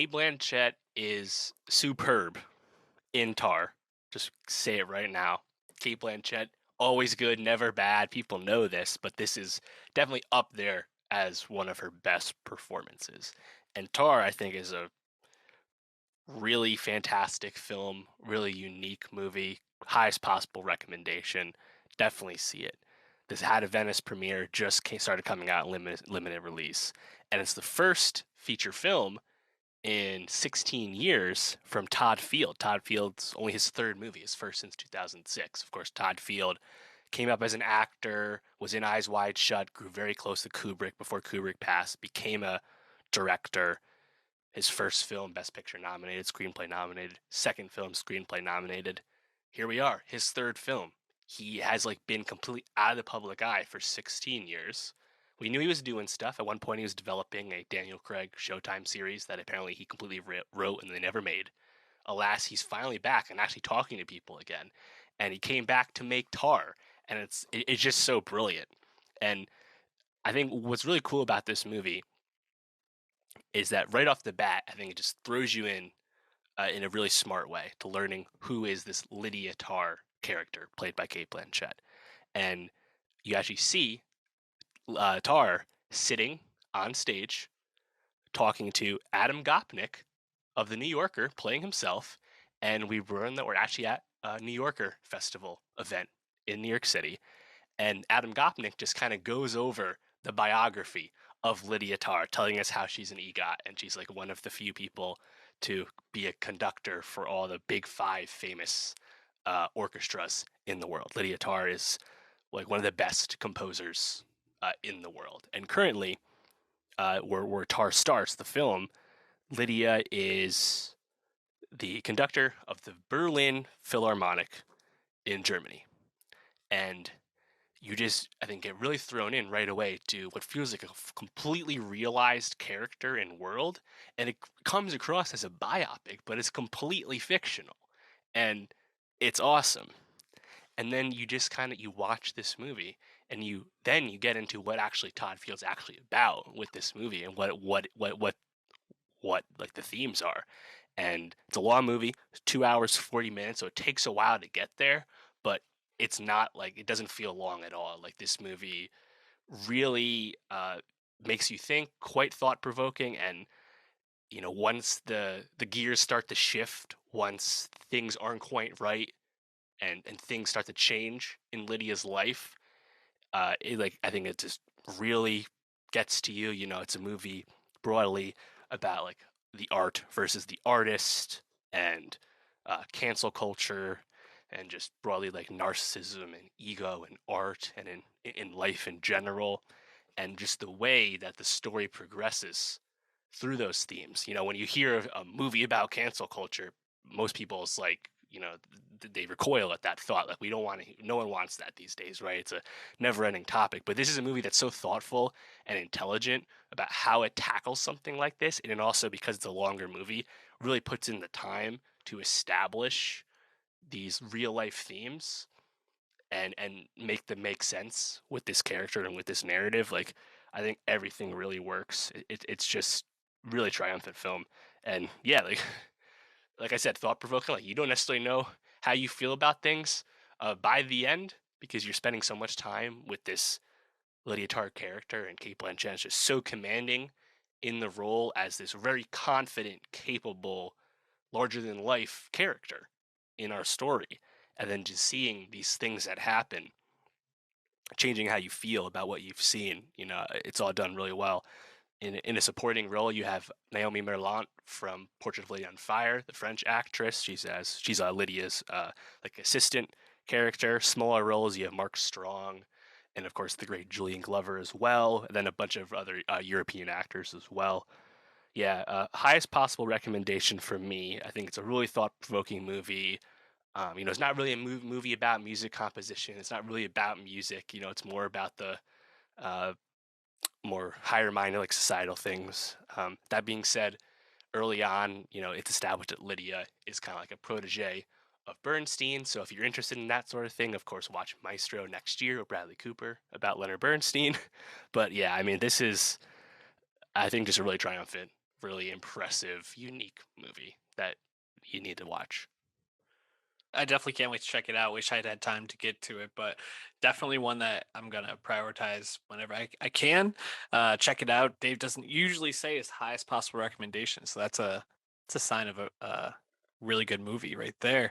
Kate Blanchett is superb in Tar. Just say it right now. Kate Blanchett, always good, never bad. People know this, but this is definitely up there as one of her best performances. And Tar, I think, is a really fantastic film, really unique movie, highest possible recommendation. Definitely see it. This had a Venice premiere, just started coming out in limited release, and it's the first feature film in 16 years from Todd Field. Todd Field's only his third movie, his first since 2006. Of course, Todd Field came up as an actor, was in Eyes Wide Shut, grew very close to Kubrick before Kubrick passed, became a director. His first film, Best Picture nominated, screenplay nominated, second film, screenplay nominated. Here we are, his third film. He has been completely out of the public eye for 16 years. We knew he was doing stuff. At one point, he was developing a Daniel Craig Showtime series that apparently he completely wrote and they never made. Alas, he's finally back and actually talking to people again. And he came back to make Tar, and it's just so brilliant. And I think what's really cool about this movie is that right off the bat, I think it just throws you in a really smart way to learning who is this Lydia Tarr character played by Kate Blanchett. And you actually see Tarr sitting on stage talking to Adam Gopnik of The New Yorker, playing himself. And we learn that we're actually at a New Yorker festival event in New York City. And Adam Gopnik just kind of goes over the biography of Lydia Tarr, telling us how she's an EGOT and she's one of the few people to be a conductor for all the big five famous orchestras in the world. Lydia Tarr is one of the best composers in the world. And currently, where Tarr starts the film, Lydia is the conductor of the Berlin Philharmonic in Germany. And you just, I think, get really thrown in right away to what feels like a completely realized character and world. And it comes across as a biopic, but it's completely fictional. And it's awesome. And then you just you watch this movie and you get into what actually Todd Field's actually about with this movie and what the themes are. And it's a long movie, 2 hours 40 minutes, so it takes a while to get there, but it's not it doesn't feel long at all. This movie really makes you think, quite thought provoking, and once the gears start to shift, once things aren't quite right, and things start to change in Lydia's life, I think it just really gets to you. It's a movie broadly about the art versus the artist, and cancel culture, and just broadly narcissism and ego and art and in life in general, and just the way that the story progresses through those themes. When you hear a movie about cancel culture, most people it's they recoil at that thought. We don't want to. No one wants that these days, right? It's a never-ending topic. But this is a movie that's so thoughtful and intelligent about how it tackles something like this, and then also, because it's a longer movie, really puts in the time to establish these real-life themes and make them make sense with this character and with this narrative. I think everything really works. It's just really triumphant film, and yeah, like I said, thought provoking. You don't necessarily know how you feel about things by the end, because you're spending so much time with this Lydia Tarr character, and Kate Blanchett is just so commanding in the role as this very confident, capable, larger than life character in our story. And then just seeing these things that happen, changing how you feel about what you've seen, it's all done really well. In a supporting role, you have Naomi Merlant from Portrait of a Lady on Fire, the French actress. She's Lydia's assistant character. Smaller roles, you have Mark Strong, and of course the great Julian Glover as well, and then a bunch of other European actors as well. Yeah, highest possible recommendation for me. I think it's a really thought-provoking movie. It's not really a movie about music composition. It's not really about music. It's more about the uh, more higher minded, societal things. That being said, early on, it's established that Lydia is kind of like a protege of Bernstein. So if you're interested in that sort of thing, of course, watch Maestro next year with Bradley Cooper about Leonard Bernstein. But yeah, this is, I think, just a really triumphant really impressive, unique movie that you need to watch. I definitely can't wait to check it out. Wish I'd had time to get to it, but definitely one that I'm gonna prioritize whenever I can. Check it out. Dave doesn't usually say his highest possible recommendation, so that's a sign of a really good movie right there.